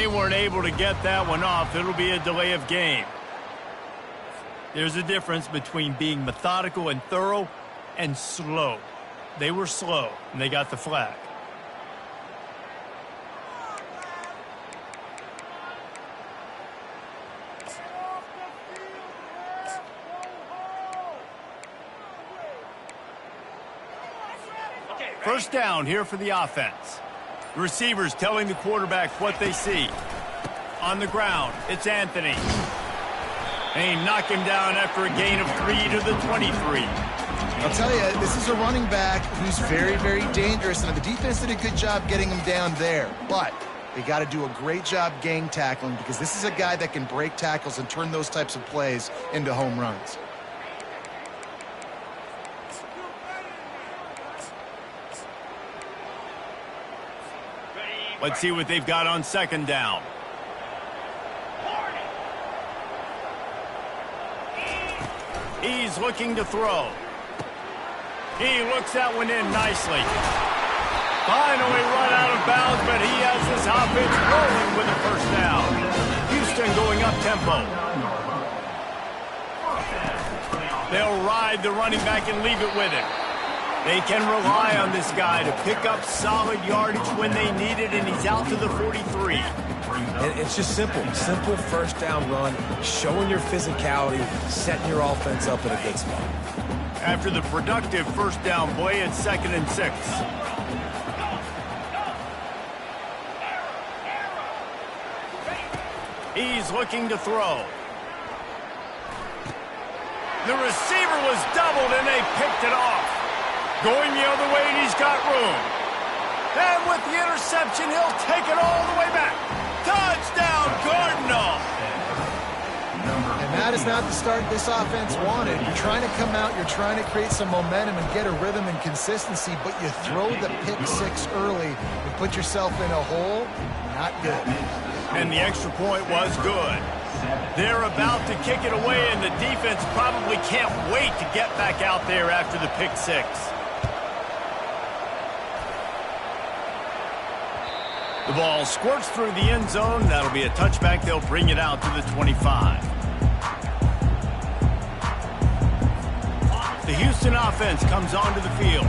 They weren't able to get that one off. It'll be a delay of game. There's a difference between being methodical and thorough and slow. They were slow, and they got the flag. First down here for the offense. The receivers telling the quarterback what they see. On the ground, it's Anthony. And he knocked him down after a gain of 3 to the 23. I'll tell you, this is a running back who's very, very dangerous, and the defense did a good job getting him down there. But they got to do a great job gang tackling, because this is a guy that can break tackles and turn those types of plays into home runs. Let's see what they've got on second down. He's looking to throw. He looks that one in nicely. Finally run out of bounds, but he has this offense rolling with a first down. Houston going up tempo. They'll ride the running back and leave it with him. They can rely on this guy to pick up solid yardage when they need it, and he's out to the 43. And it's just simple first down run, showing your physicality, setting your offense up in a good spot. After the productive first down play, it's 2nd and 6. He's looking to throw. The receiver was doubled, and they picked it off. Going the other way, and he's got room. And with the interception, he'll take it all the way back. Touchdown, Cardinal! And that is not the start this offense wanted. You're trying to come out, you're trying to create some momentum and get a rhythm and consistency, but you throw the pick 6 early and put yourself in a hole. Not good. And the extra point was good. They're about to kick it away, and the defense probably can't wait to get back out there after the pick 6. The ball squirts through the end zone. That'll be a touchback. They'll bring it out to the 25. The Houston offense comes onto the field.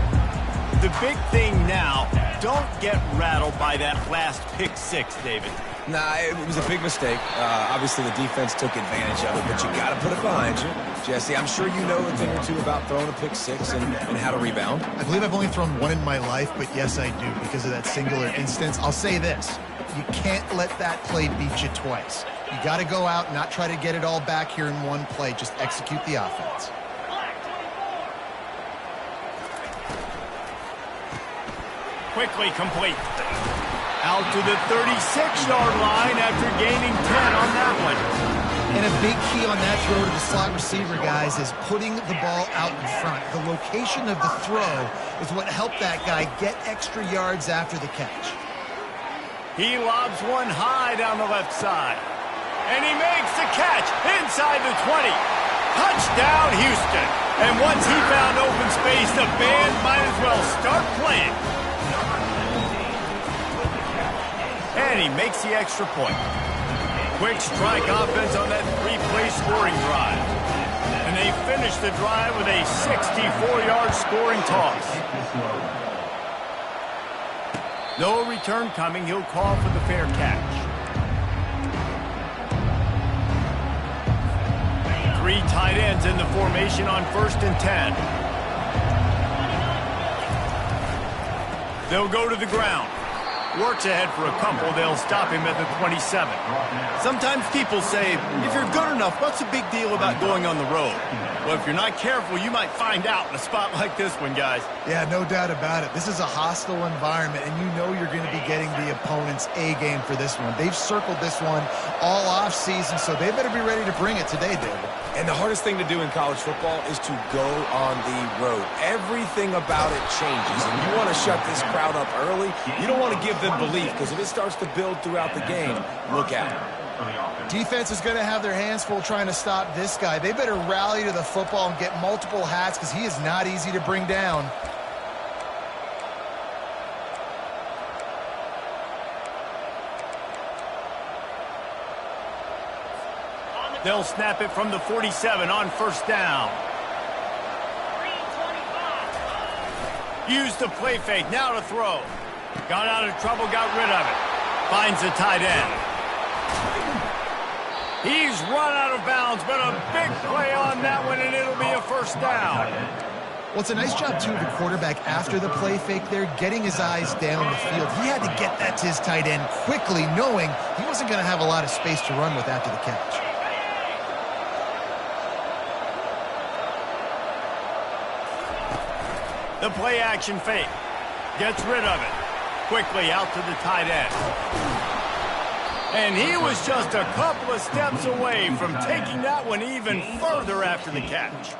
The big thing now, don't get rattled by that last pick 6, David. Nah, it was a big mistake. Obviously, the defense took advantage of it, but you got to put it behind you. Jesse, I'm sure you know a thing or two about throwing a pick 6 and how to rebound. I believe I've only thrown one in my life, but yes, I do, because of that singular instance. I'll say this. You can't let that play beat you twice. You got to go out and not try to get it all back here in one play. Just execute the offense. Quickly complete. Out to the 36-yard line after gaining 10 on that one. And a big key on that throw to the slot receiver, guys, is putting the ball out in front. The location of the throw is what helped that guy get extra yards after the catch. He lobs one high down the left side. And he makes the catch inside the 20. Touchdown, Houston. And once he found open space, the band might as well start playing. And he makes the extra point. Quick strike offense on that 3-play scoring drive. And they finish the drive with a 64-yard scoring toss. No return coming. He'll call for the fair catch. 3 tight ends in the formation on 1st and 10. They'll go to the ground. Works ahead for a couple. They'll stop him at the 27. Sometimes people say, if you're good enough, what's the big deal about going on the road? Well, if you're not careful, you might find out in a spot like this one, guys. Yeah, no doubt about it. This is a hostile environment, and you know you're going to be getting the opponent's A game for this one. They've circled this one all off season, so they better be ready to bring it today, David. And the hardest thing to do in college football is to go on the road. Everything about it changes, and you want to shut this crowd up early. You don't want to give them belief, because if it starts to build throughout the game, look out. Defense is going to have their hands full trying to stop this guy. They better rally to the football and get multiple hats, because he is not easy to bring down. They'll snap it from the 47 on first down. Use the play fake, now to throw. Got out of trouble, got rid of it. Finds the tight end. He's run out of bounds, but a big play on that one, and it'll be a first down. Well, it's a nice job, too, of the quarterback after the play fake there, getting his eyes down the field. He had to get that to his tight end quickly, knowing he wasn't going to have a lot of space to run with after the catch. The play action fake. Gets rid of it. Quickly out to the tight end. And he was just a couple of steps away from taking that one even further after the catch.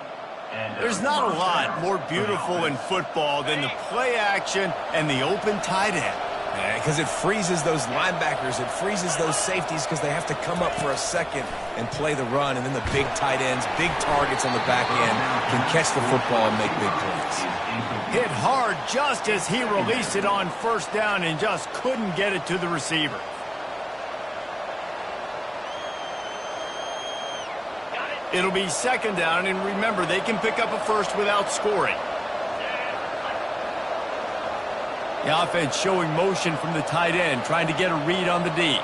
There's not a lot more beautiful in football than the play action and the open tight end. Yeah, because it freezes those linebackers. It freezes those safeties because they have to come up for a second and play the run. And then the big tight ends, big targets on the back end can catch the football and make big plays. Hit hard just as he released it on first down and just couldn't get it to the receiver. It'll be second down, and remember, they can pick up a first without scoring. The offense showing motion from the tight end, trying to get a read on the D.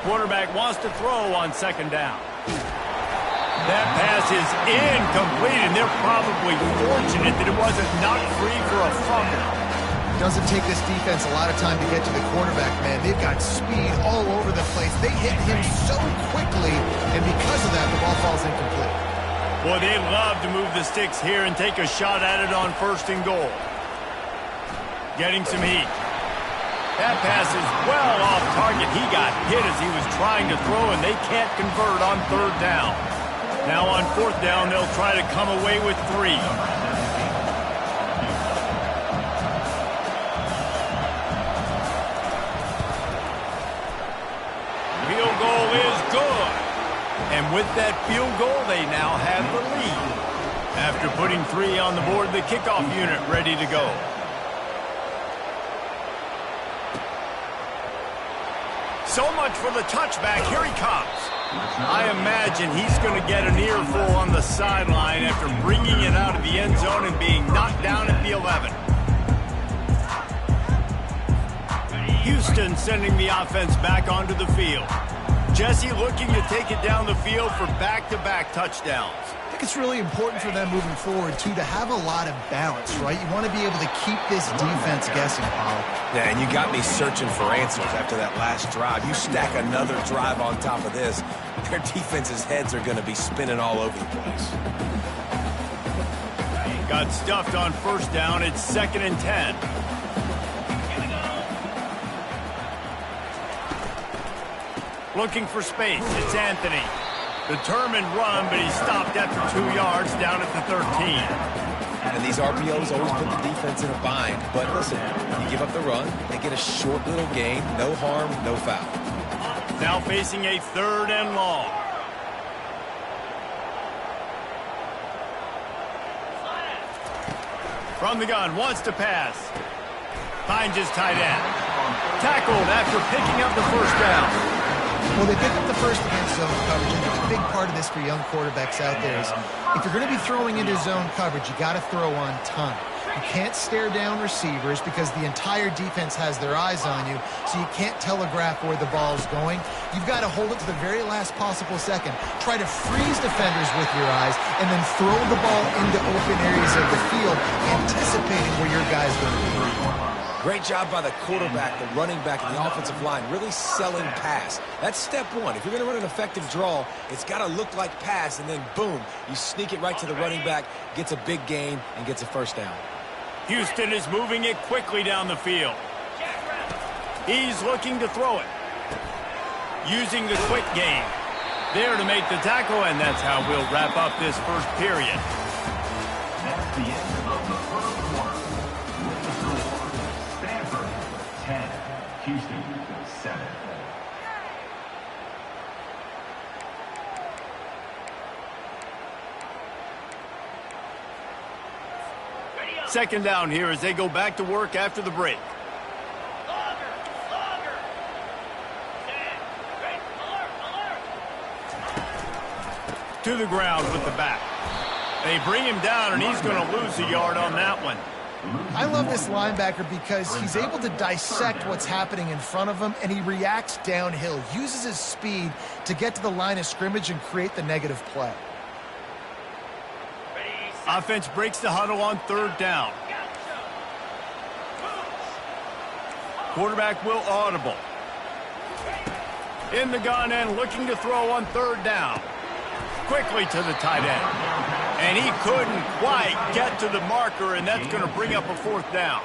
Quarterback wants to throw on second down. That pass is incomplete, and they're probably fortunate that it wasn't knocked free for a fumble. Doesn't take this defense a lot of time to get to the quarterback, man. They've got speed all over the place. They hit him so quickly, and because of that, the ball falls incomplete. Boy, they'd love to move the sticks here and take a shot at it on first and goal. Getting some heat. That pass is well off target. He got hit as he was trying to throw, and they can't convert on third down. Now on fourth down, they'll try to come away with 3. Field goal is good. And with that field goal, they now have the lead. After putting 3 on the board, the kickoff unit ready to go. So much for the touchback. Here he comes. I imagine he's going to get an earful on the sideline after bringing it out of the end zone and being knocked down at the 11. Houston sending the offense back onto the field. Jesse looking to take it down the field for back-to-back touchdowns. I think it's really important for them moving forward, too, to have a lot of balance, right? You want to be able to keep this defense guessing, Paul. Yeah, and you got me searching for answers after that last drive. You stack another drive on top of this, their defense's heads are going to be spinning all over the place. Got stuffed on first down. It's 2nd and 10. Looking for space. It's Anthony. Determined run, but he stopped after 2 yards down at the 13. And these RPOs always put the defense in a bind. But listen, you give up the run, they get a short little gain, no harm, no foul. Now facing a 3rd and long. From the gun, wants to pass. Finds his tight end. Tackled after picking up the first down. Well, they pick up the first against zone coverage, and a big part of this for young quarterbacks out there is if you're going to be throwing into zone coverage, you got to throw on time. You can't stare down receivers because the entire defense has their eyes on you, so you can't telegraph where the ball's going. You've got to hold it to the very last possible second. Try to freeze defenders with your eyes, and then throw the ball into open areas of the field, anticipating where your guy's going to be. Great job by the quarterback, the running back, and the offensive line, really selling pass. That's step one. If you're going to run an effective draw, it's got to look like pass, and then boom, you sneak it right to the running back, gets a big gain, and gets a first down. Houston is moving it quickly down the field. He's looking to throw it. Using the quick game. There to make the tackle, and that's how we'll wrap up this first period. That's the end of the first quarter. With the score, Stanford 10, Houston 7. Second down here as they go back to work after the break. to the ground with the back. They bring him down, and he's going to lose a yard on that one. I love this linebacker because he's able to dissect what's happening in front of him, and he reacts downhill, uses his speed to get to the line of scrimmage and create the negative play. Offense breaks the huddle on third down. Quarterback will audible. In the gun and looking to throw on third down. Quickly to the tight end. And he couldn't quite get to the marker, and that's going to bring up a fourth down.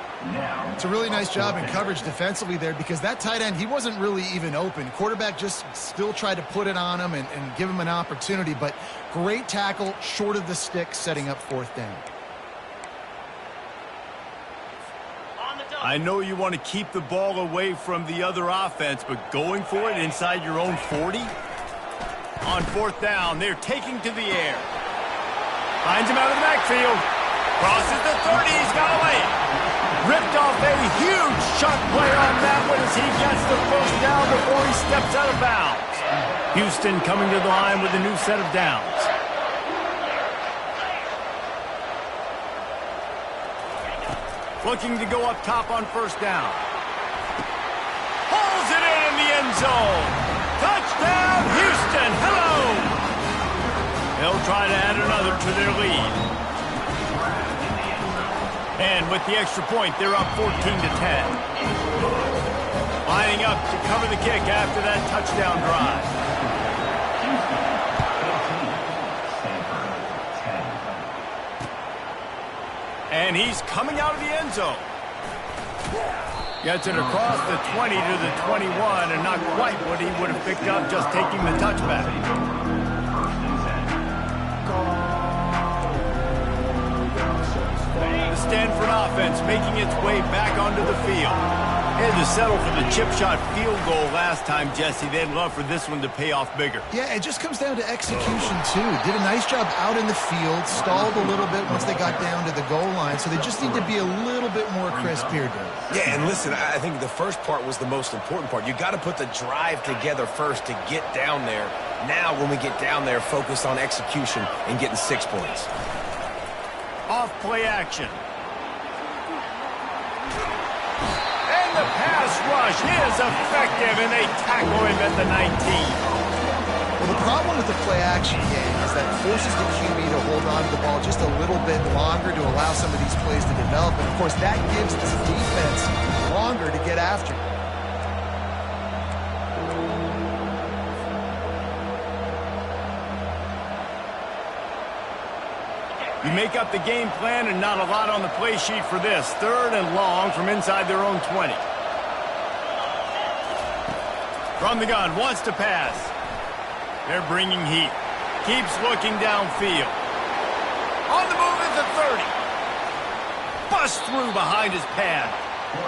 It's a really nice job in coverage defensively there because that tight end, he wasn't really even open. Quarterback just still tried to put it on him and give him an opportunity, but great tackle short of the stick, setting up fourth down. I know you want to keep the ball away from the other offense, but going for it inside your own 40? On fourth down, they're taking to the air. Finds him out of the backfield. Crosses the 30. He's got away. Ripped off a huge shot play on that one as he gets the first down before he steps out of bounds. Houston coming to the line with a new set of downs. Looking to go up top on first down. Pulls it in the end zone. Touchdown, Houston. Hello. They'll try to add another to their lead. And with the extra point, they're up 14-10. Lining up to cover the kick after that touchdown drive. And he's coming out of the end zone. Gets it across the 20 to the 21, and not quite what he would have picked up just taking the touchback. The Stanford offense making its way back onto the field. Had to settle for the chip shot field goal last time, Jesse. They'd love for this one to pay off bigger. Yeah, it just comes down to execution, too. Did a nice job out in the field, stalled a little bit once they got down to the goal line, so they just need to be a little bit more crisp here, Dave. Yeah, and listen, I think the first part was the most important part. You got to put the drive together first to get down there. Now, when we get down there, focus on execution and getting 6 points. Off play action. And the pass rush is effective, and they tackle him at the 19. Well, the problem with the play action game is that it forces the QB to hold on to the ball just a little bit longer to allow some of these plays to develop. And, of course, that gives this defense longer to get after. You make up the game plan and not a lot on the play sheet for this. Third and long from inside their own 20. From the gun, wants to pass. They're bringing heat. Keeps looking downfield. On the move at the 30. Busts through behind his pad.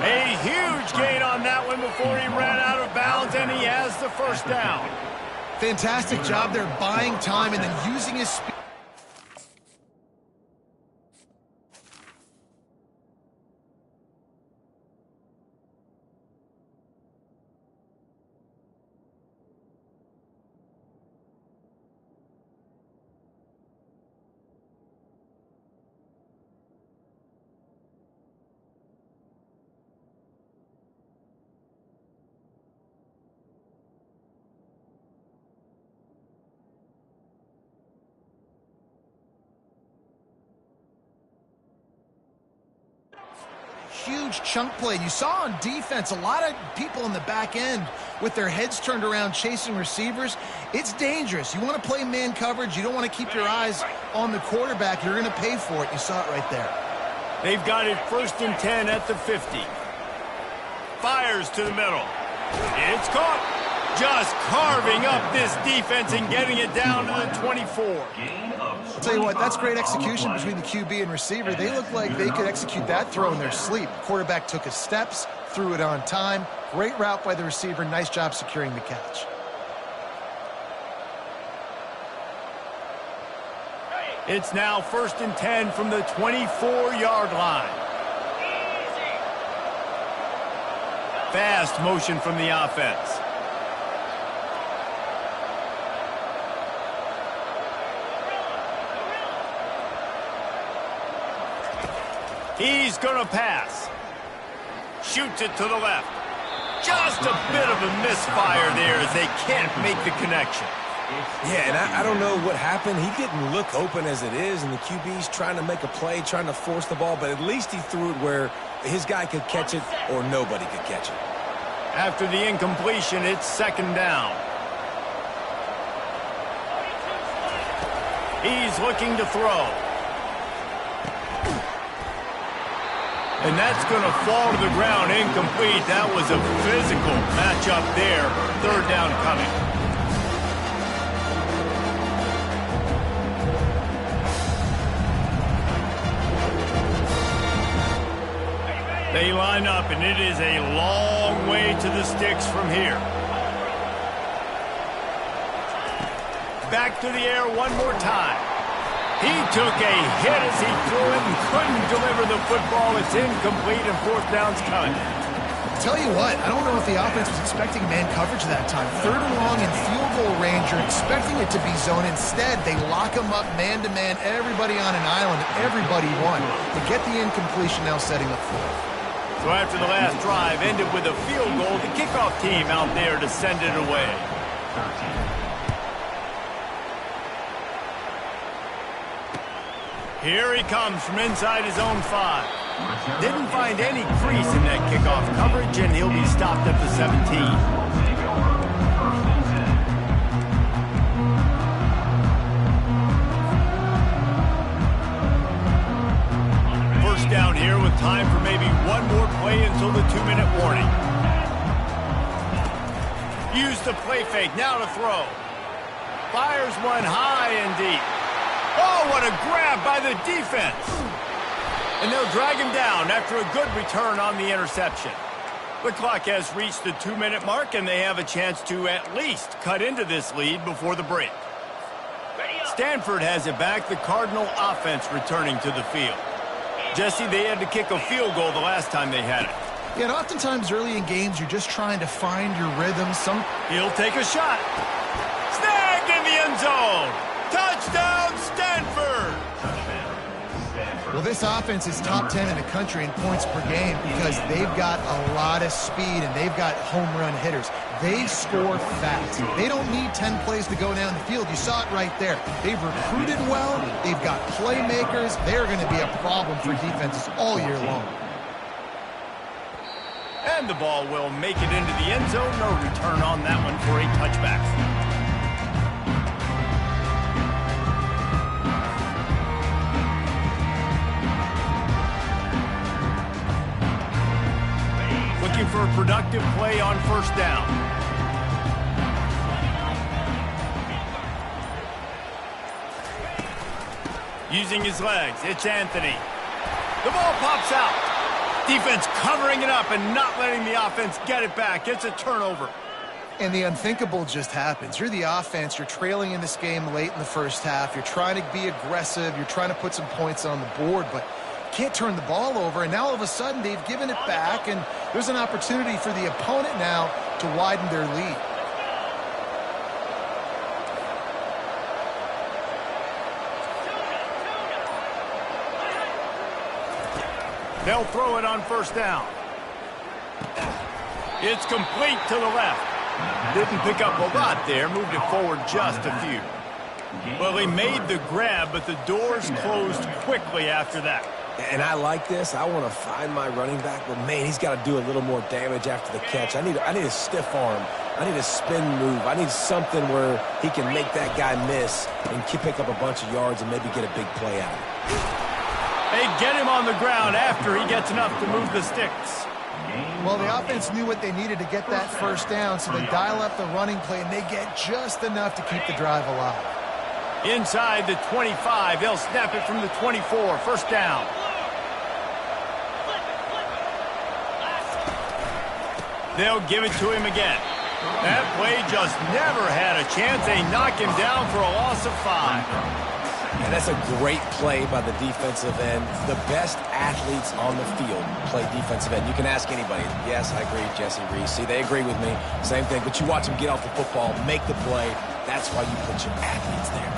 A huge gain on that one before he ran out of bounds, and he has the first down. Fantastic job there buying time and then using his speed. Huge chunk play. You saw on defense a lot of people in the back end with their heads turned around chasing receivers. It's dangerous. You want to play man coverage. You don't want to keep your eyes on the quarterback. You're going to pay for it. You saw it right there. They've got it 1st and 10 at the 50. Fires to the middle. It's caught. Just carving up this defense and getting it down to the 24. I'll tell you what, that's great execution between the QB and receiver. They look like they could execute that throw in their sleep. The quarterback took his steps, threw it on time. Great route by the receiver. Nice job securing the catch. It's now 1st and 10 from the 24-yard line. Fast motion from the offense. He's going to pass. Shoots it to the left. Just a bit of a misfire there as they can't make the connection. Yeah, and I don't know what happened. He didn't look open as it is, and the QB's trying to make a play, trying to force the ball, but at least he threw it where his guy could catch it or nobody could catch it. After the incompletion, it's second down. He's looking to throw. And that's going to fall to the ground incomplete. That was a physical matchup there. Third down coming. They line up, and it is a long way to the sticks from here. Back to the air one more time. He took a hit as he threw it and couldn't deliver the football. It's incomplete, and fourth down's coming. Tell you what, I don't know if the offense was expecting man coverage that time. Third and long in field goal range, you're expecting it to be zone. Instead, they lock him up man-to-man, everybody on an island, and everybody won. They get the incompletion now setting up fourth. So after the last drive ended with a field goal, the kickoff team out there to send it away. Here he comes from inside his own 5. Didn't find any crease in that kickoff coverage, and he'll be stopped at the 17. First down here with time for maybe one more play until the 2-minute warning. Use the play fake, now to throw. Fires one high and deep. Oh, what a grab by the defense. And they'll drag him down after a good return on the interception. The clock has reached the 2-minute mark, and they have a chance to at least cut into this lead before the break. Stanford has it back, the Cardinal offense returning to the field. Jesse, they had to kick a field goal the last time they had it. Yeah, and oftentimes early in games, you're just trying to find your rhythm. He'll take a shot. Snagged in the end zone. Touchdown, Stanford! Well, this offense is top 10 in the country in points per game because they've got a lot of speed and they've got home run hitters. They score fast. They don't need 10 plays to go down the field. You saw it right there. They've recruited well. They've got playmakers. They're going to be a problem for defenses all year long. And the ball will make it into the end zone. No return on that one for a touchback. Looking for a productive play on first down. Using his legs, it's Anthony. The ball pops out. Defense covering it up and not letting the offense get it back. It's a turnover. And the unthinkable just happens. You're the offense. You're trailing in this game late in the first half. You're trying to be aggressive. You're trying to put some points on the board, but can't turn the ball over, and now all of a sudden they've given it back, and there's an opportunity for the opponent now to widen their lead. They'll throw it on first down. It's complete to the left. Didn't pick up a lot there, moved it forward just a few. Well, he made the grab, but the doors closed quickly after that. And I like this. I want to find my running back, but man, he's got to do a little more damage after the catch. I need a stiff arm. I need a spin move. I need something where he can make that guy miss and pick up a bunch of yards and maybe get a big play out of it. They get him on the ground after he gets enough to move the sticks. Well, the offense knew what they needed to get that first down, so they dial up the running play, and they get just enough to keep the drive alive. Inside the 25, they'll snap it from the 24. First down. They'll give it to him again. That play just never had a chance. They knock him down for a loss of 5. And that's a great play by the defensive end. The best athletes on the field play defensive end. You can ask anybody. Yes, I agree, Jesse Reese. See, they agree with me. Same thing. But you watch them get off the football, make the play. That's why you put your athletes there.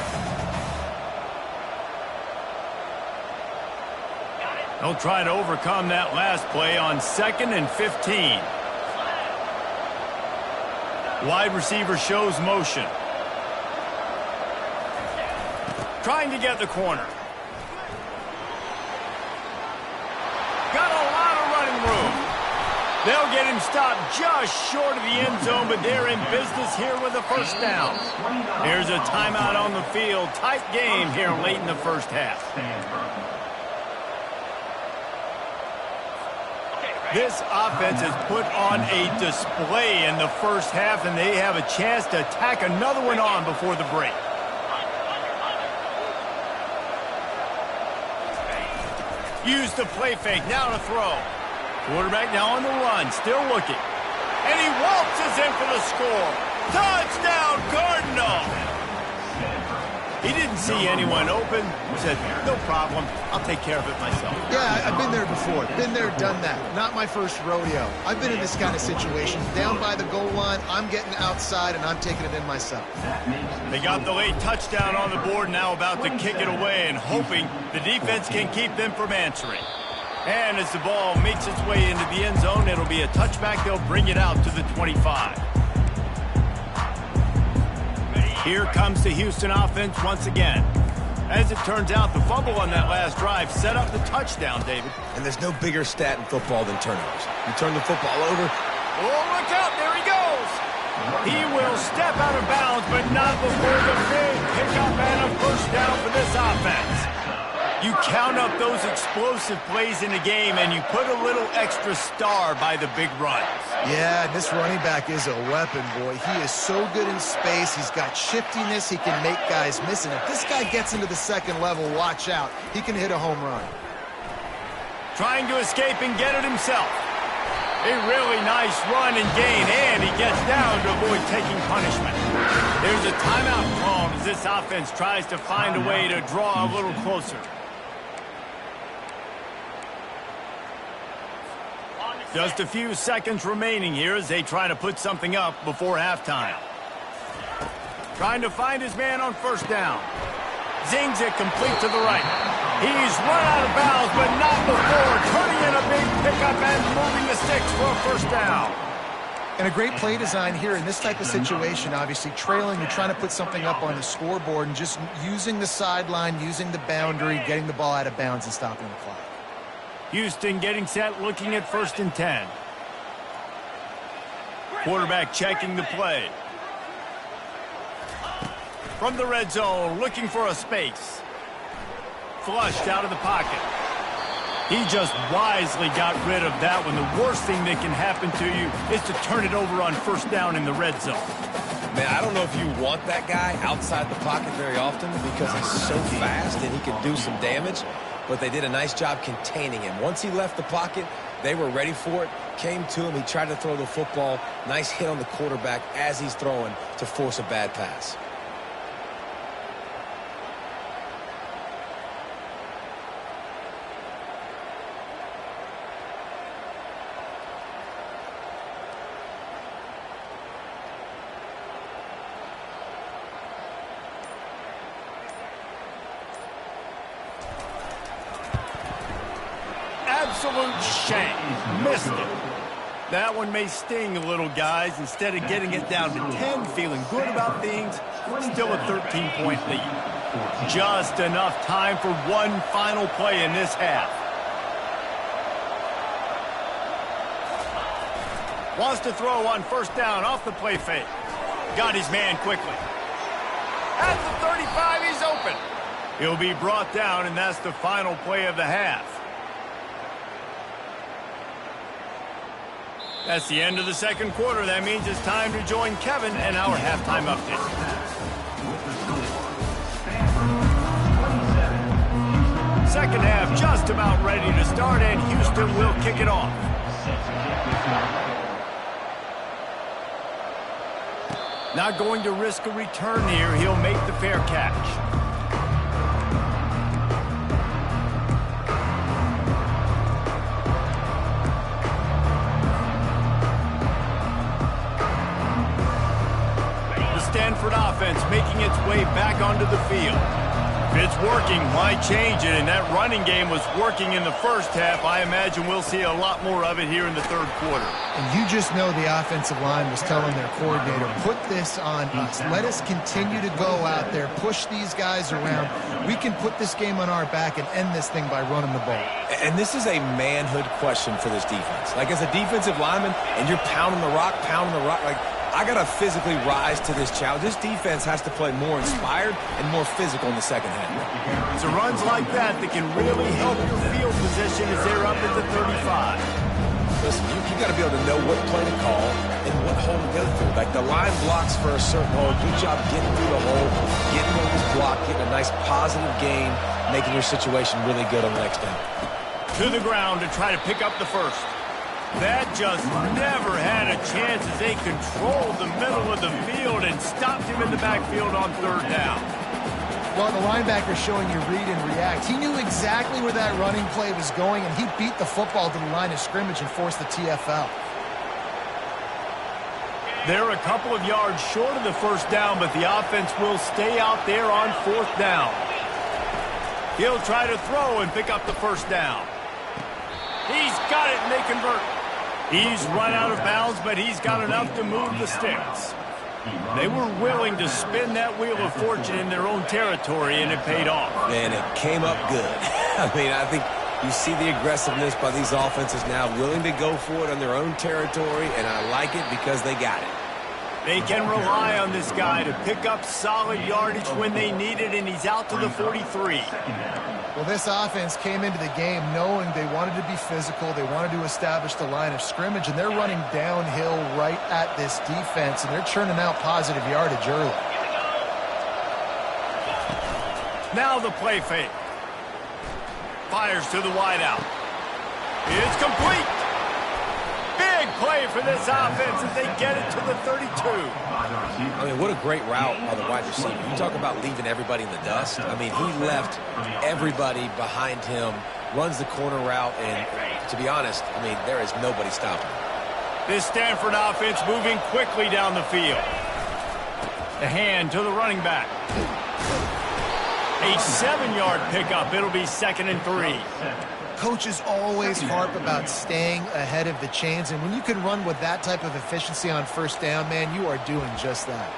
They'll try to overcome that last play on 2nd and 15. Wide receiver shows motion. Trying to get the corner. Got a lot of running room. They'll get him stopped just short of the end zone, but they're in business here with a first down. Here's a timeout on the field. Tight game here late in the first half. This offense has put on a display in the first half, and they have a chance to tack another one on before the break. Use the play fake, now to throw. Quarterback now on the run, still looking. And he waltzes in for the score. Touchdown, Cardinal! He didn't see anyone open. He said, no problem, I'll take care of it myself. Yeah, I've been there before. Been there, done that. Not my first rodeo. I've been in this kind of situation. Down by the goal line, I'm getting outside, and I'm taking it in myself. They got the late touchdown on the board, now about to kick it away and hoping the defense can keep them from answering. And as the ball makes its way into the end zone, it'll be a touchback. They'll bring it out to the 25. Here comes the Houston offense once again. As it turns out, the fumble on that last drive set up the touchdown, David. And there's no bigger stat in football than turnovers. You turn the football over. Oh, look out, there he goes. He will step out of bounds, but not before the big pickup and a first down for this offense. You count up those explosive plays in a game, and you put a little extra star by the big runs. Yeah, this running back is a weapon, boy. He is so good in space. He's got shiftiness. He can make guys miss. And if this guy gets into the second level, watch out. He can hit a home run. Trying to escape and get it himself. A really nice run and gain, and he gets down to avoid taking punishment. There's a timeout called as this offense tries to find a way to draw a little closer. Just a few seconds remaining here as they try to put something up before halftime. Trying to find his man on first down. Zings it complete to the right. He's run out of bounds, but not before turning in a big pickup and moving the sticks for a first down. And a great play design here in this type of situation. Obviously, trailing, you're trying to put something up on the scoreboard and just using the sideline, using the boundary, getting the ball out of bounds and stopping the clock. Houston getting set, looking at 1st and 10. Quarterback checking the play. From the red zone, looking for a space. Flushed out of the pocket. He just wisely got rid of that one. The worst thing that can happen to you is to turn it over on first down in the red zone. Man, I don't know if you want that guy outside the pocket very often because he's so fast and he can do some damage. But they did a nice job containing him. Once he left the pocket, they were ready for it, came to him, he tried to throw the football. Nice hit on the quarterback as he's throwing to force a bad pass. Absolute shame. Missed it. That one may sting a little, guys. Instead of getting it down to 10, feeling good about things, still a 13-point lead. Just enough time for one final play in this half. Wants to throw on first down off the play fake. Got his man quickly. At the 35, he's open. He'll be brought down, and that's the final play of the half. That's the end of the second quarter. That means it's time to join Kevin and our halftime update. Second half just about ready to start, and Houston will kick it off. Not going to risk a return here. He'll make the fair catch. Stanford offense making its way back onto the field. If it's working, why change it? And that running game was working in the first half. I imagine we'll see a lot more of it here in the third quarter. And you just know the offensive line was telling their coordinator, put this on us. Let us continue to go out there, push these guys around. We can put this game on our back and end this thing by running the ball. And this is a manhood question for this defense. Like, as a defensive lineman, and you're pounding the rock, like, I got to physically rise to this challenge. This defense has to play more inspired and more physical in the second half. It's runs like that can really help your field position as they're up at the 35. Listen, you got to be able to know what play to call and what hole to go through. Like, the line blocks for a certain hole. Good job getting through the hole, getting over this block, getting a nice positive gain, making your situation really good on the next down. To the ground to try to pick up the first. That just never had a chance as they controlled the middle of the field and stopped him in the backfield on third down. Well, the linebacker showing you read and react. He knew exactly where that running play was going, and he beat the football to the line of scrimmage and forced the TFL. They're a couple of yards short of the first down, but the offense will stay out there on fourth down. He'll try to throw and pick up the first down. He's got it, and they convert. He's run out of bounds, but he's got enough to move the sticks. They were willing to spin that wheel of fortune in their own territory, and it paid off. And it came up good. I mean, I think you see the aggressiveness by these offenses now, willing to go for it on their own territory, and I like it because they got it. They can rely on this guy to pick up solid yardage when they need it, and he's out to the 43. Well, this offense came into the game knowing they wanted to be physical, they wanted to establish the line of scrimmage, and they're running downhill right at this defense, and they're churning out positive yardage early. Now the play fake. Fires to the wideout. It's complete. Big play for this offense as they get it to the 32. I mean, what a great route by the wide receiver. You talk about leaving everybody in the dust. I mean, he left everybody behind him, runs the corner route, and to be honest, I mean, there is nobody stopping him. This Stanford offense moving quickly down the field. The hand to the running back. A 7-yard pickup. It'll be 2nd and 3. Coaches always harp about staying ahead of the chains, and when you can run with that type of efficiency on first down, man, you are doing just that.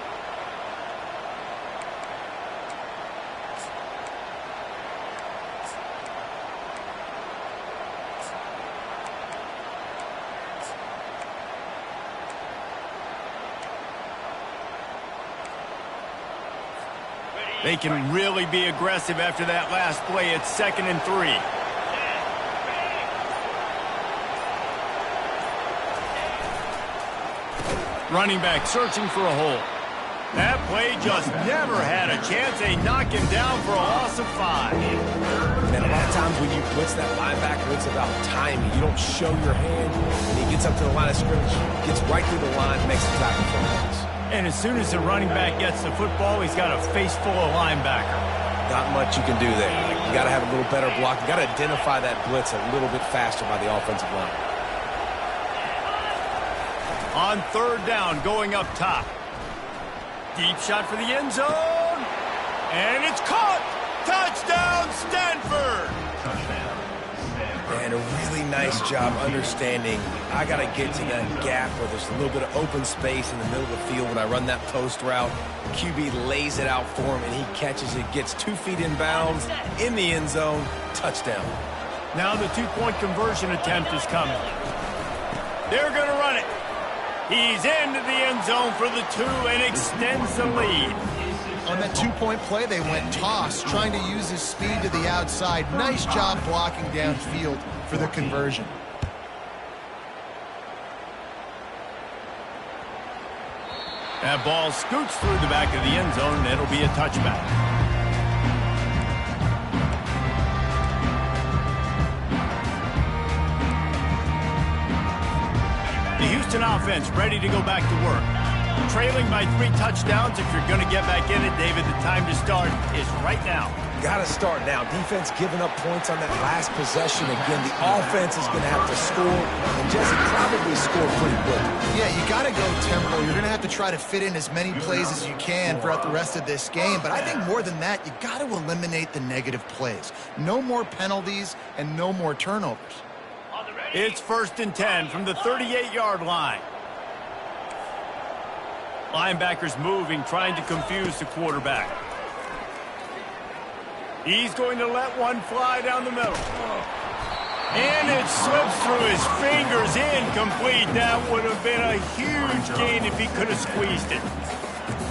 They can really be aggressive after that last play. It's 2nd and 3. Running back searching for a hole. That play just never had a chance. They knock him down for a loss of 5. And a lot of times when you blitz that linebacker, it's about timing. You don't show your hand. When he gets up to the line of scrimmage, gets right through the line, makes the tackle for a loss. And as soon as the running back gets the football, he's got a face full of linebacker. Not much you can do there. Like, you got to have a little better block. You got to identify that blitz a little bit faster by the offensive line. On third down, going up top. Deep shot for the end zone. And it's caught. Touchdown, Stanford. And a really nice job understanding I got to get to that gap where there's a little bit of open space in the middle of the field when I run that post route. QB lays it out for him, and he catches it, gets 2 feet in bounds, in the end zone, touchdown. Now the 2-point conversion attempt is coming. They're going to run it. He's into the end zone for the 2 and extends the lead. On that 2-point play, they went toss, trying to use his speed to the outside. Nice job blocking downfield for the conversion. That ball scoots through the back of the end zone, and it'll be a touchback. The Houston offense ready to go back to work. Trailing by 3 touchdowns. If you're going to get back in it, David, the time to start is right now. Got to start now. Defense giving up points on that last possession. Again, the offense is going to have to score, and Jesse probably score pretty quick. Yeah, you got to go tempo. You're going to have to try to fit in as many plays as you can throughout the rest of this game. But I think more than that, you got to eliminate the negative plays. No more penalties and no more turnovers. It's 1st and 10 from the 38-yard line. Linebackers moving, trying to confuse the quarterback. He's going to let one fly down the middle. And it slips through his fingers, incomplete. That would have been a huge gain if he could have squeezed it.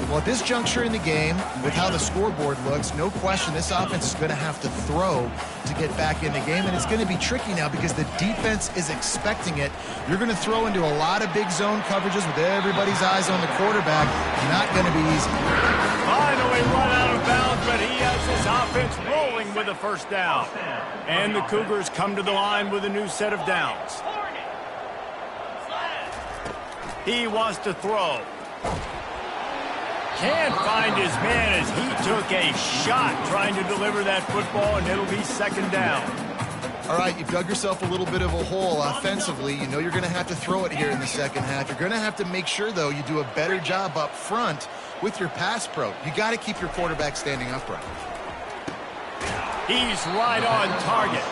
Well, at this juncture in the game, with how the scoreboard looks, no question this offense is going to have to throw to get back in the game, and it's going to be tricky now because the defense is expecting it. You're going to throw into a lot of big zone coverages with everybody's eyes on the quarterback. Not going to be easy. Finally run out of bounds, but he has his offense rolling with a 1st down. And the Cougars come to the line with a new set of downs. He wants to throw. Can't find his man as he took a shot trying to deliver that football, and it'll be 2nd down. All right, you've dug yourself a little bit of a hole offensively. You know you're going to have to throw it here in the second half. You're going to have to make sure, though, you do a better job up front with your pass pro. You got to keep your quarterback standing upright. He's right on target.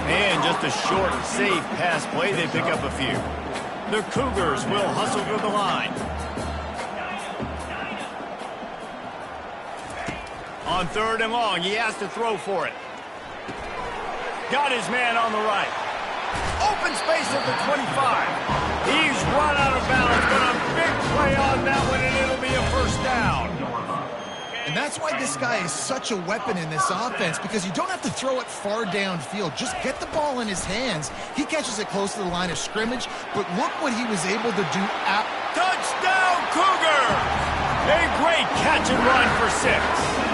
And just a short, safe pass play. They pick up a few. The Cougars will hustle to the line. On 3rd and long, he has to throw for it. Got his man on the right. Open space at the 25. He's run out of bounds, but a big play on that one, and it'll be a 1st down. And that's why this guy is such a weapon in this offense, because you don't have to throw it far downfield. Just get the ball in his hands. He catches it close to the line of scrimmage, but look what he was able to do. Touchdown, Cougar! A great catch and run for 6.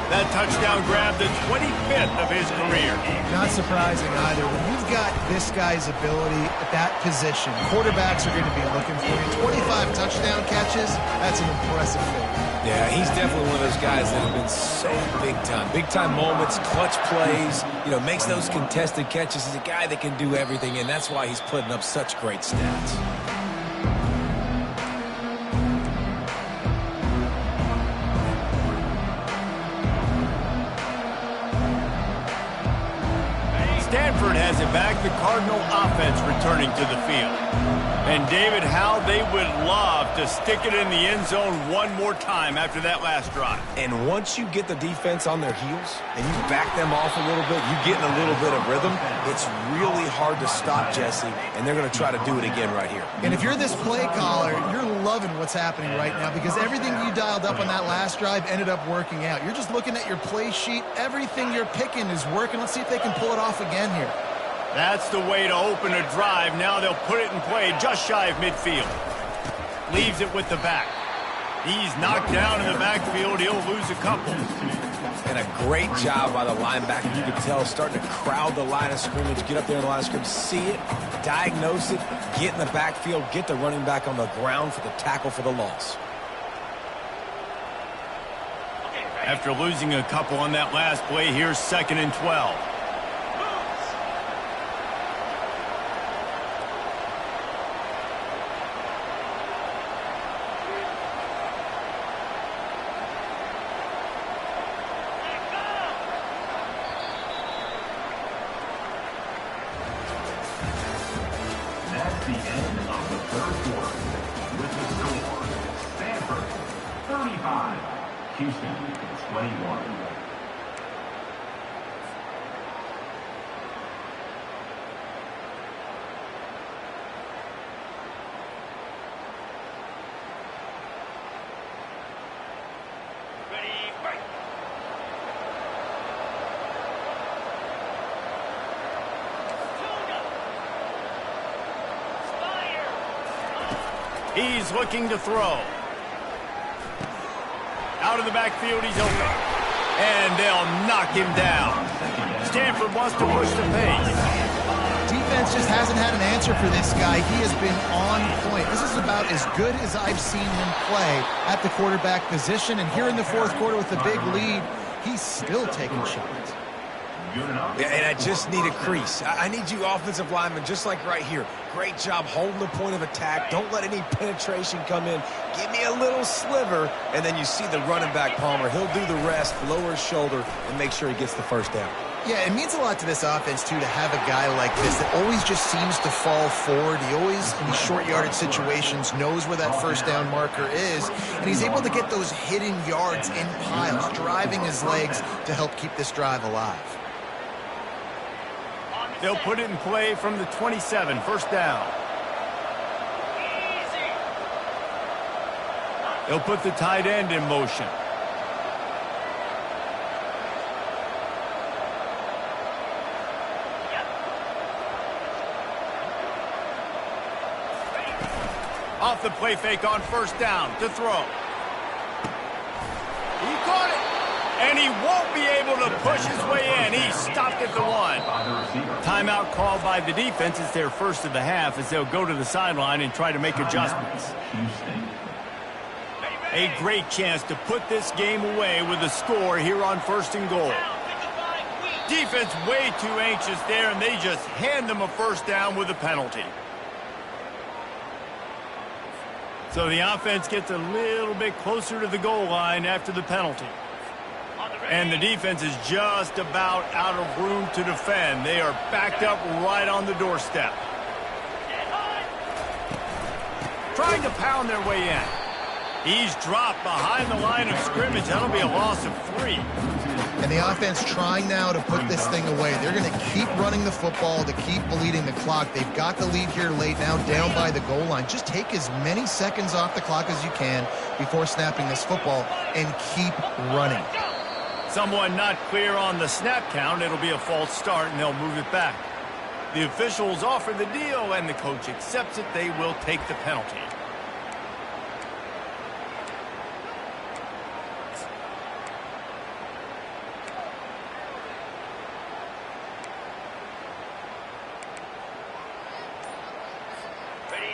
That touchdown grabbed the 25th of his career. Not surprising either. When you've got this guy's ability at that position, quarterbacks are going to be looking for you. 25 touchdown catches, that's an impressive thing. Yeah, he's definitely one of those guys that have been so big time. Big time moments, clutch plays, makes those contested catches. He's a guy that can do everything, and that's why he's putting up such great stats. Stanford has it back, the Cardinal offense returning to the field. And David, how they would love to stick it in the end zone one more time after that last drive. And once you get the defense on their heels and you back them off a little bit, you get in a little bit of rhythm, it's really hard to stop, Jesse, and they're going to try to do it again right here. And if you're this play caller, you're loving what's happening right now because everything you dialed up on that last drive ended up working out. You're just looking at your play sheet. Everything you're picking is working. Let's see if they can pull it off again here. That's the way to open a drive. Now they'll put it in play just shy of midfield. Leaves it with the back. He's knocked down in the backfield. He'll lose a couple. And a great job by the linebacker. You can tell starting to crowd the line of scrimmage, get up there in the line of scrimmage, see it, diagnose it, get in the backfield, get the running back on the ground for the tackle for the loss. After losing a couple on that last play, here's 2nd and 12. That's the end of the 3rd quarter. With the score, Stanford 35, Houston 21. He's looking to throw. Out of the backfield, he's open. And they'll knock him down. Stanford wants to push the pace. Defense just hasn't had an answer for this guy. He has been on point. This is about as good as I've seen him play at the quarterback position. And here in the 4th quarter with the big lead, he's still taking shots. Yeah, and I just need a crease. I need you offensive linemen, just like right here. Great job holding the point of attack. Don't let any penetration come in. Give me a little sliver, and then you see the running back, Palmer. He'll do the rest, lower his shoulder, and make sure he gets the first down. Yeah, it means a lot to this offense, too, to have a guy like this that always just seems to fall forward. He always, in these short yardage situations, knows where that first down marker is, and he's able to get those hidden yards in piles, driving his legs to help keep this drive alive. They'll put it in play from the 27, first down. They'll put the tight end in motion. Off the play fake on first down to throw. He caught it. And he won't be able to push his way in. He stopped at the 1. Timeout called by the defense. It's their first of the half as they'll go to the sideline and try to make adjustments. A great chance to put this game away with a score here on first and goal. Defense way too anxious there, and they just hand them a first down with a penalty. So the offense gets a little bit closer to the goal line after the penalty. And the defense is just about out of room to defend. They are backed up right on the doorstep. Trying to pound their way in. He's dropped behind the line of scrimmage. That'll be a loss of 3. And the offense trying now to put this thing away. They're going to keep running the football to keep bleeding the clock. They've got the lead here late, now down by the goal line. Just take as many seconds off the clock as you can before snapping this football and keep running. Someone not clear on the snap count. It'll be a false start, and they'll move it back. The officials offer the deal, and the coach accepts it. They will take the penalty.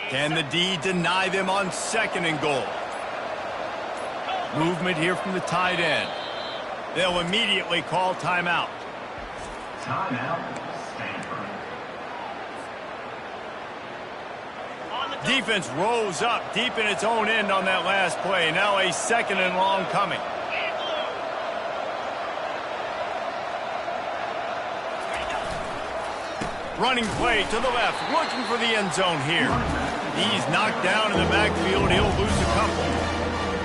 Can the D deny them on second and goal? Movement here from the tight end. They'll immediately call timeout. Timeout, Stanford. Defense rose up deep in its own end on that last play. Now a second and long coming. Running play to the left, looking for the end zone here. He's knocked down in the backfield. He'll lose a couple.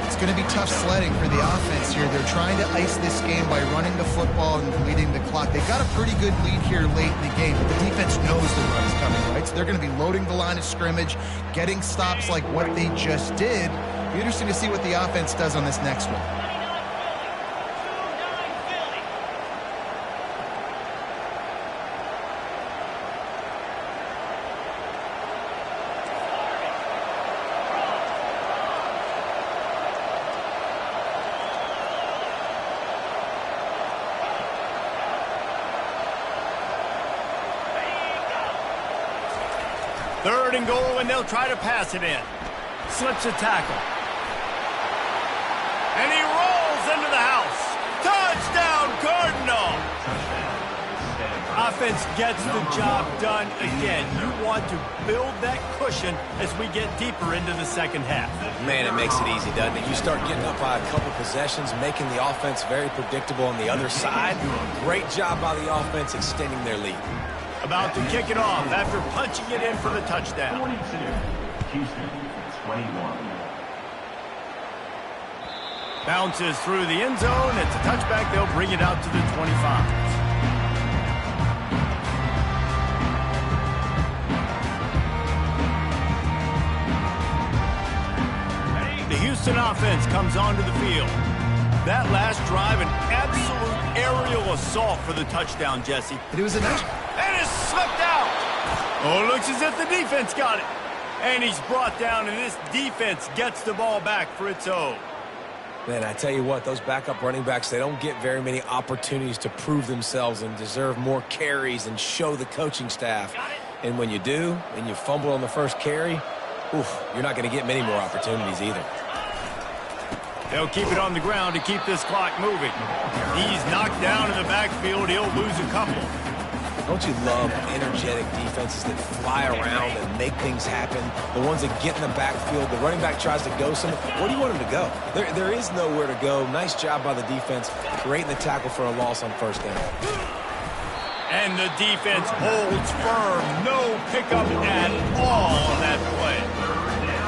It's going to be tough sledding for the offense here. They're trying to ice this game by running the football and bleeding the clock. They've got a pretty good lead here late in the game, but the defense knows the run is coming, right? So they're going to be loading the line of scrimmage, getting stops like what they just did. It'll be interesting to see what the offense does on this next one. Third and goal, and they'll try to pass it in. Slips a tackle. And he rolls into the house. Touchdown, Cardinal! Offense gets the job done again. You want to build that cushion as we get deeper into the second half. Man, it makes it easy, doesn't it? You start getting up by a couple possessions, making the offense very predictable on the other side. Great job by the offense extending their lead. About to kick it off after punching it in for the touchdown. 42, Houston, 21. Bounces through the end zone. It's a touchback. They'll bring it out to the 25. The Houston offense comes onto the field. That last drive, an absolute aerial assault for the touchdown, Jesse. It was a nice... And it's slipped out. Oh, it looks as if the defense got it. And he's brought down, and this defense gets the ball back for its own. Man, I tell you what, those backup running backs, they don't get very many opportunities to prove themselves and deserve more carries and show the coaching staff. And when you do, and you fumble on the first carry, oof, you're not going to get many more opportunities either. They'll keep it on the ground to keep this clock moving. He's knocked down in the backfield. He'll lose a couple. Don't you love energetic defenses that fly around and make things happen? The ones that get in the backfield, the running back tries to go somewhere. Where do you want him to go? There is nowhere to go. Nice job by the defense, creating the tackle for a loss on first down. And the defense holds firm. No pickup at all on that play.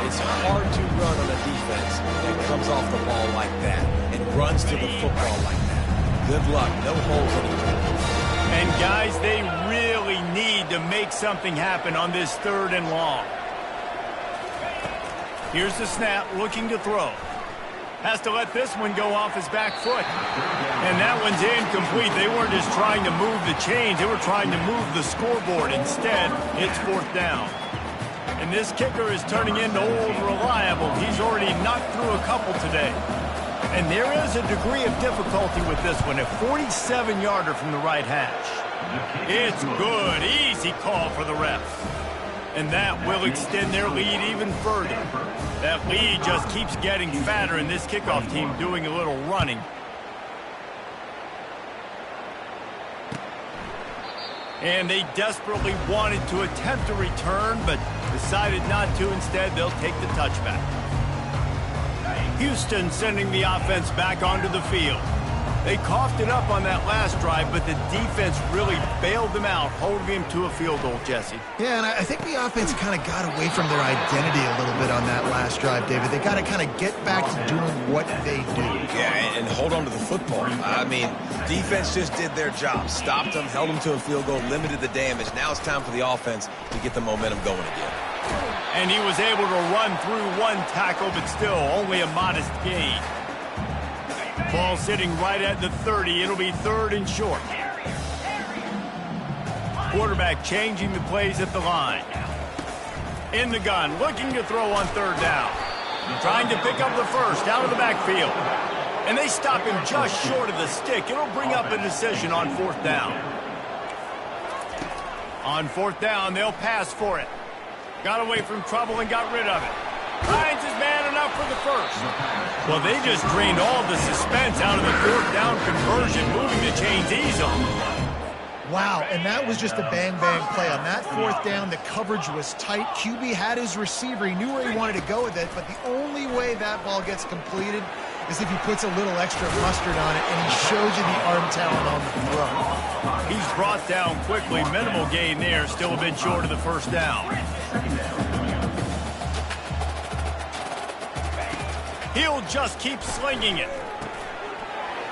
It's hard to run on a defense that comes off the ball like that and runs to the football like that. Good luck. No holes anywhere. And, guys, they really need to make something happen on this 3rd and long. Here's the snap, looking to throw. Has to let this one go off his back foot. And that one's incomplete. They weren't just trying to move the chains. They were trying to move the scoreboard. Instead, it's 4th down. And this kicker is turning into old reliable. He's already knocked through a couple today. And there is a degree of difficulty with this one. A 47-yarder from the right hash. It's good. Easy call for the refs. And that will extend their lead even further. That lead just keeps getting fatter, and this kickoff team doing a little running. And they desperately wanted to attempt a return, but decided not to. Instead, they'll take the touchback. Houston sending the offense back onto the field. They coughed it up on that last drive, but the defense really bailed them out, holding him to a field goal, Jesse. Yeah, and I think the offense kind of got away from their identity a little bit on that last drive, David. They got to kind of get back to doing what they do. Yeah, and hold on to the football. I mean, defense just did their job. Stopped them, held them to a field goal, limited the damage. Now it's time for the offense to get the momentum going again. And he was able to run through one tackle, but still only a modest gain. Ball sitting right at the 30. It'll be 3rd and short. Quarterback changing the plays at the line. In the gun, looking to throw on 3rd down. Trying to pick up the first out of the backfield. And they stop him just short of the stick. It'll bring up a decision on 4th down. On 4th down, they'll pass for it. Got away from trouble and got rid of it. Finds his man enough for the first. Well, they just drained all the suspense out of the 4th down conversion, moving the chains easily. Wow, and that was just a bang-bang play. On that 4th down, the coverage was tight. QB had his receiver. He knew where he wanted to go with it, but the only way that ball gets completed is if he puts a little extra mustard on it, and he shows you the arm talent on the throw. He's brought down quickly. Minimal gain there. Still a bit short of the 1st down. He'll just keep slinging it.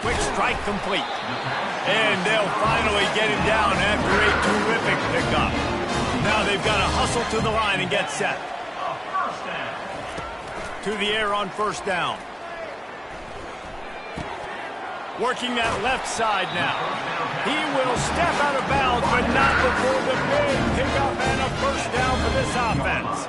Quick strike complete. And they'll finally get him down after a terrific pickup. Now they've got to hustle to the line and get set. To the air on 1st down. Working that left side now. He will step out of bounds, but not before the big pickup and a 1st down for this offense.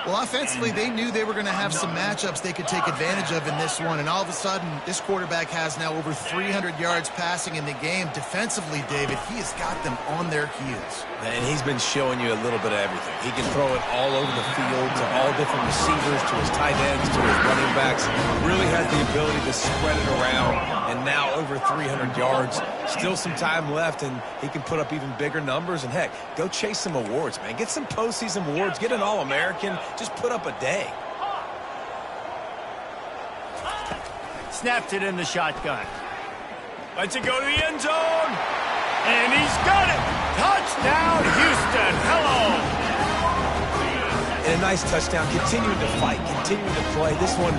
Well, offensively, they knew they were going to have some matchups they could take advantage of in this one, and all of a sudden, this quarterback has now over 300 yards passing in the game. Defensively, David, he has got them on their heels. And he's been showing you a little bit of everything. He can throw it all over the field to all different receivers, to his tight ends, to his running backs. Really has the ability to spread it around, and now over 300 yards. Still some time left, and he can put up even bigger numbers. And, heck, go chase some awards, man. Get some postseason awards. Get an All-American. Just put up a day. Snapped it in the shotgun. Lets it go to the end zone. And he's got it. Touchdown, Houston. Hello. And a nice touchdown. Continuing to fight, continuing to play. This one,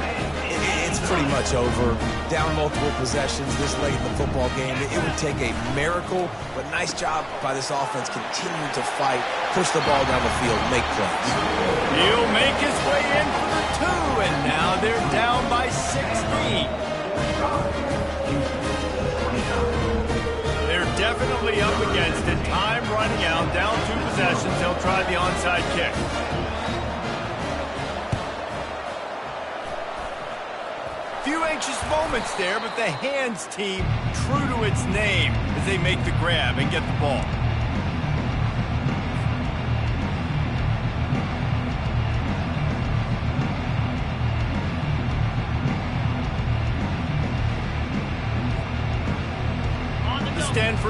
it's pretty much over. Down multiple possessions this late in the football game. It would take a miracle, but nice job by this offense continuing to fight, push the ball down the field, make plays. He'll make his way in for the 2, and now they're down by 16. They're definitely up against it. Time running out, down 2 possessions. They'll try the onside kick. Few anxious moments there, but the hands team true to its name as they make the grab and get the ball.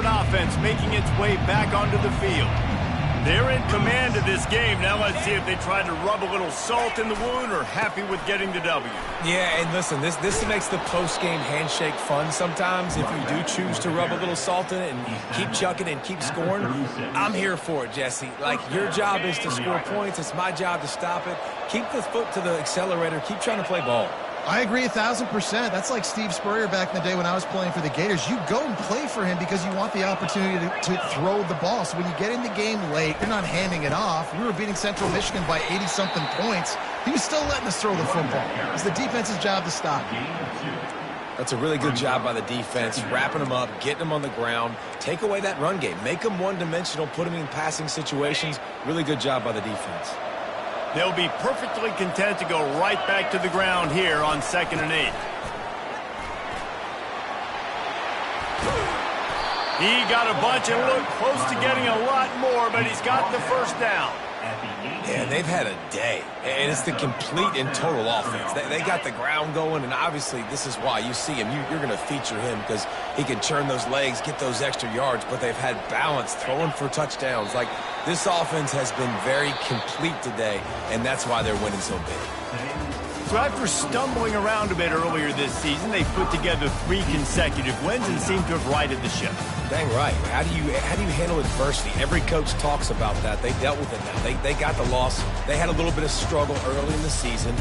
Stanford offense making its way back onto the field. They're in command of this game. Now let's see if they try to rub a little salt in the wound or happy with getting the W. Yeah, and listen, this makes the post-game handshake fun sometimes. If you do choose to rub a little salt in it and keep chucking and keep scoring, I'm here for it, Jesse. Like, your job is to score points. It's my job to stop it. Keep the foot to the accelerator. Keep trying to play ball. I agree 1,000%. That's like Steve Spurrier back in the day when I was playing for the Gators. You go and play for him because you want the opportunity to throw the ball. So when you get in the game late, you're not handing it off. We were beating Central Michigan by 80-something points. He was still letting us throw the football. It's the defense's job to stop. That's a really good job by the defense, wrapping them up, getting them on the ground. Take away that run game. Make them one-dimensional, put them in passing situations. Really good job by the defense. They'll be perfectly content to go right back to the ground here on 2nd and 8. He got a bunch and looked close to getting a lot more, but he's got the first down. Yeah, they've had a day, and it's the complete and total offense. They got the ground going, and obviously this is why you see him. You're going to feature him because he can turn those legs, get those extra yards, but they've had balance, throwing for touchdowns. Like, this offense has been very complete today, and that's why they're winning so big. So after stumbling around a bit earlier this season, they put together 3 consecutive wins and seem to have righted the ship. Dang right. How do you handle adversity? Every coach talks about that. They dealt with it now. They got the loss. They had a little bit of struggle early in the season.